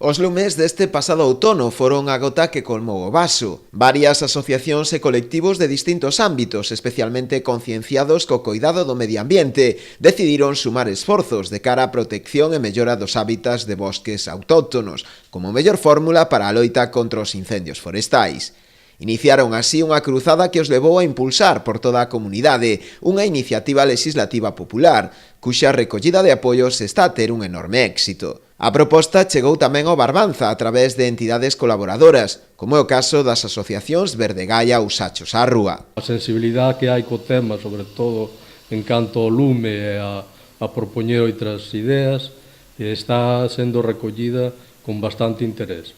Os lumes deste pasado outono foron a gota que colmou o vaso. Varias asociacións e colectivos de distintos ámbitos, especialmente concienciados co coidado do medio ambiente, decidiron sumar esforzos de cara á protección e mellora dos hábitats de bosques autóctonos, como mellor fórmula para a loita contra os incendios forestais. Iniciaron así unha cruzada que os levou a impulsar por toda a comunidade unha iniciativa legislativa popular, cuxa recollida de apoios está a ter un enorme éxito. A proposta chegou tamén ao Barbanza a través de entidades colaboradoras, como é o caso das asociacións Verdegaia ou Sachos á Rúa. A sensibilidade que hai co tema, sobre todo en canto ao lume e a propoñer outras ideas, está sendo recollida con bastante interés.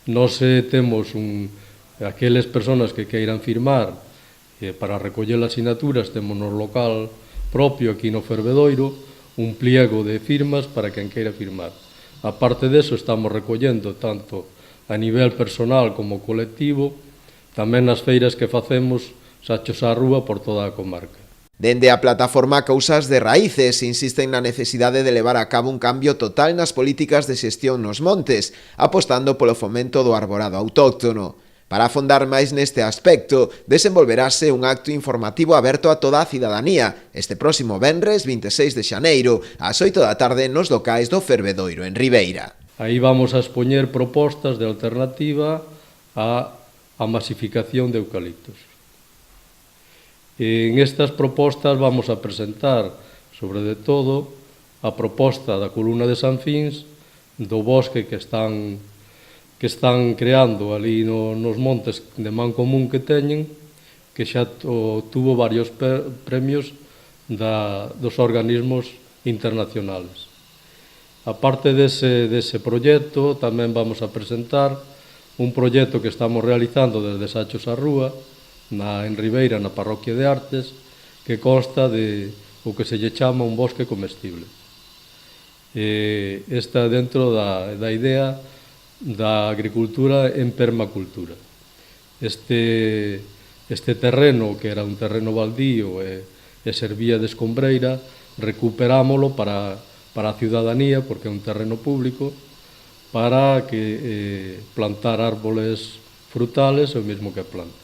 Nós temos aqueles persoas que queiran firmar para recoller asignaturas, temos no local propio aquí no Fervedoiro un pliego de firmas para quen queira firmar. A parte deso, estamos recollendo tanto a nivel personal como colectivo, tamén nas feiras que facemos Sachos á Rúa por toda a comarca. Dende a plataforma Cousas de Raíces insisten na necesidade de levar a cabo un cambio total nas políticas de xestión nos montes, apostando polo fomento do arborado autóctono. Para afondar máis neste aspecto, desenvolverase un acto informativo aberto a toda a cidadanía este próximo venres 26 de xaneiro, ás 8 da tarde nos locais do Fervedoiro en Ribeira. Aí vamos a expoñer propostas de alternativa á masificación de eucaliptos. En estas propostas vamos a presentar, sobre de todo, a proposta da columna de San Fins, do bosque que están creando ali nos montes de man común que teñen, que xa tuvo varios premios dos organismos internacionales. A parte dese proxecto, tamén vamos a presentar un proxecto que estamos realizando desde Sachos á Rúa, en Ribeira, na parroquia de Artes, que consta de o que se lle chama un bosque comestible. Está dentro da idea da agricultura en permacultura. Este terreno, que era un terreno baldío e servía de escombreira, recuperámolo para a ciudadanía, porque é un terreno público, para que plantar árboles frutales, o mesmo que plantas.